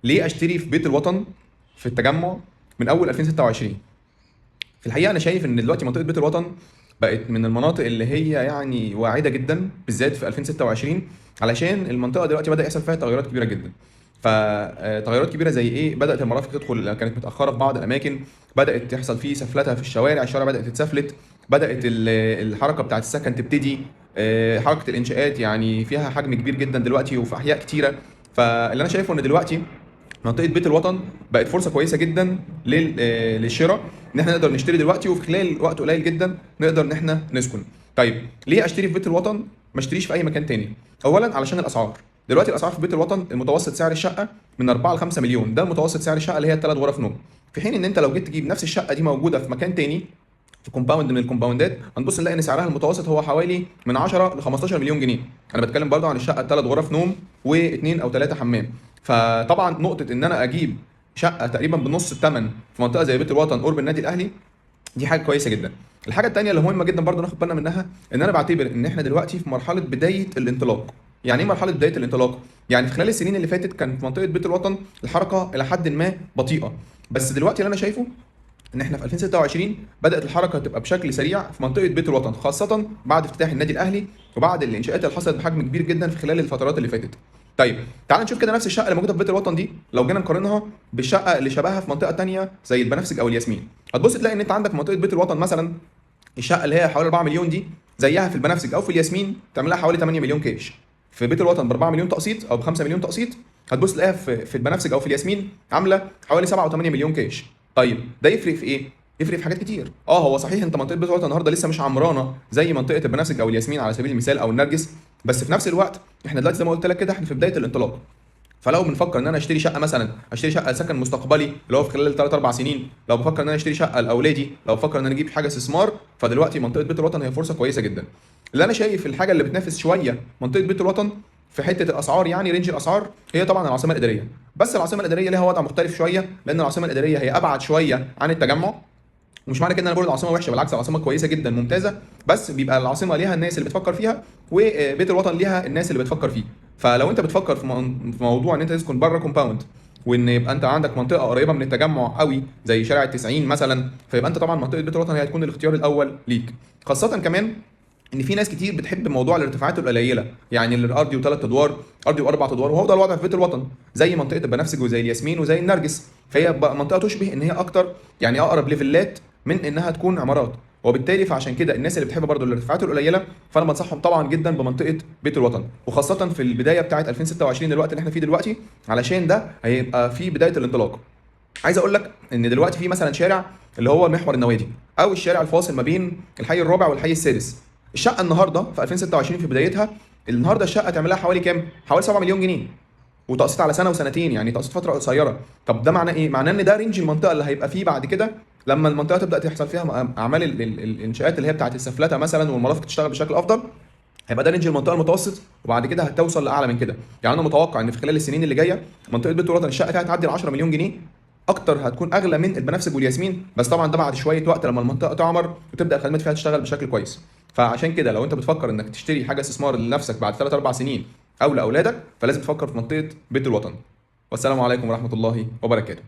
ليه اشتري في بيت الوطن في التجمع من اول 2026؟ في الحقيقه انا شايف ان دلوقتي منطقه بيت الوطن بقت من المناطق اللي هي يعني واعده جدا بالذات في 2026، علشان المنطقه دلوقتي بدا يحصل فيها تغيرات كبيره جدا. فتغيرات كبيره زي ايه؟ بدات المرافق تدخل، كانت متاخره في بعض الاماكن، بدات تحصل فيه سفلتها في الشوارع، بدات تتسفلت، بدات الحركه بتاعت السكن تبتدي، حركه الانشاءات يعني فيها حجم كبير جدا دلوقتي وفي احياء كتيره. فاللي انا شايفه ان دلوقتي منطقه بيت الوطن بقت فرصه كويسه جدا للشراء، ان احنا نقدر نشتري دلوقتي وفي خلال وقت قليل جدا نقدر ان احنا نسكن. طيب ليه اشتري في بيت الوطن ما اشتريش في اي مكان تاني؟ اولا علشان الاسعار. دلوقتي الاسعار في بيت الوطن المتوسط سعر الشقه من 4 ل 5 مليون، ده متوسط سعر الشقه اللي هي الثلاث غرف نوم. في حين ان انت لو جيت تجيب نفس الشقه دي موجوده في مكان تاني، في كومباوند من الكومباوندات، هنبص نلاقي ان سعرها المتوسط هو حوالي من 10 ل 15 مليون جنيه. انا بتكلم برضه عن الشقه الثلاث غرف نوم واثنين او ثلاثه حمام. فطبعا نقطه ان انا اجيب شقه تقريبا بنص الثمن في منطقه زي بيت الوطن قرب النادي الاهلي، دي حاجه كويسه جدا. الحاجه الثانيه اللي مهمه جدا برضه ناخد بالنا منها، ان انا بعتبر ان احنا دلوقتي في مرحله بدايه الانطلاق. يعني ايه مرحله بدايه الانطلاق؟ يعني في خلال السنين اللي فاتت كان في منطقه بيت الوطن الحركه الى حد ما بطيئه، بس دلوقتي اللي انا شايفه ان احنا في 2026 بدات الحركه تبقى بشكل سريع في منطقه بيت الوطن، خاصه بعد افتتاح النادي الاهلي وبعد الانشاءات اللي حصلت بحجم كبير جدا في خلال الفترات اللي فاتت. طيب تعال نشوف كده نفس الشقه اللي موجوده في بيت الوطن دي، لو جينا نقارنها بالشقه اللي شبهها في منطقه تانية زي البنفسج او الياسمين، هتبص تلاقي ان انت عندك في منطقه بيت الوطن مثلا الشقه اللي هي حوالي 4 مليون دي، زيها في البنفسج او في الياسمين تعمل لها حوالي 8 مليون كاش. في بيت الوطن ب 4 مليون تقسيط او ب 5 مليون تقسيط، هتبص تلاقيها في البنفسج او في الياسمين عامله حوالي 7 و8 مليون كاش. طيب ده يفرق في ايه؟ يفرق في حاجات كتير. هو صحيح انت منطقه بيت الوطن النهارده لسه مش عمرانه زي منطقه البنفسج او الياسمين على سبيل المثال او النرجس، بس في نفس الوقت احنا دلوقتي زي ما قلت لك كده احنا في بدايه الانطلاق. فلو بنفكر ان انا اشتري شقه مثلا، اشتري شقه سكن مستقبلي اللي هو في خلال 3 4 سنين، لو بفكر ان انا اشتري شقه لاولادي، لو بفكر ان انا اجيب حاجه استثمار، فدلوقتي منطقه بيت الوطن هي فرصه كويسه جدا. اللي انا شايف الحاجه اللي بتنافس شويه منطقه بيت الوطن في حته الاسعار، يعني رينج الاسعار، هي طبعا العاصمه الاداريه. بس العاصمه الاداريه ليها وضع مختلف شويه، لان العاصمه الاداريه هي ابعد شويه عن التجمع. ومش معنى كده ان انا بقول العاصمه وحشه، بالعكس العاصمه كويسه جدا ممتازه، بس بيبقى العاصمه ليها الناس اللي بتفكر فيها وبيت الوطن ليها الناس اللي بتفكر فيه. فلو انت بتفكر في موضوع ان انت تسكن بره كومباوند، وان يبقى انت عندك منطقه قريبه من التجمع قوي زي شارع ال90 مثلا، فيبقى انت طبعا منطقه بيت الوطن هي هتكون الاختيار الاول ليك. خاصه كمان ان في ناس كتير بتحب موضوع الارتفاعات القليله، يعني الارضي وثلاث ادوار، ارضي واربع ادوار، وهو ده الوضع في بيت الوطن زي منطقه البنفسج وزي الياسمين وزي النرجس. فهي بقى منطقه تشبه ان هي اكتر يعني اقرب ليفلات من انها تكون عمارات، وبالتالي فعشان كده الناس اللي بتحب برضو الارتفاعات القليله، فانا بنصحهم طبعا جدا بمنطقه بيت الوطن، وخاصه في البدايه بتاعه 2026 الوقت اللي احنا فيه دلوقتي، علشان ده هيبقى في بدايه الانطلاق. عايز اقول لك ان دلوقتي في مثلا شارع اللي هو محور النوادي، او الشارع الفاصل ما بين الحي الرابع والحي السادس، الشقه النهارده في 2026 في بدايتها، النهارده الشقه تعمل لها حوالي كام؟ حوالي 7 مليون جنيه، وتقسيط على سنه وسنتين، يعني تقسيط فتره قصيره. طب ده معناه ايه؟ معناه ان ده رينج المنطقه اللي هيبقى فيه بعد كده، لما المنطقه تبدا تحصل فيها اعمال الانشاءات اللي هي بتاعت السفلته مثلا والمرافق تشتغل بشكل افضل، هيبقى ده رينج المنطقه المتوسط، وبعد كده هتوصل لاعلى من كده. يعني انا متوقع ان في خلال السنين اللي جايه منطقه بيت الوطن الشقه فيها هتعدي ال 10 مليون جنيه، اكتر هتكون اغلى من البنفسج والياسمين، بس طبعا ده بعد شويه وقت لما المنطقه تعمر وتبدا الخدمات فيها تشتغل بشكل كويس. فعشان كده لو انت بتفكر انك تشتري حاجه استثمار لنفسك بعد 3 4 سنين او لاولادك، فلازم تفكر في منطقه بيت الوطن. والسلام عليكم ورحمه الله وبركاته.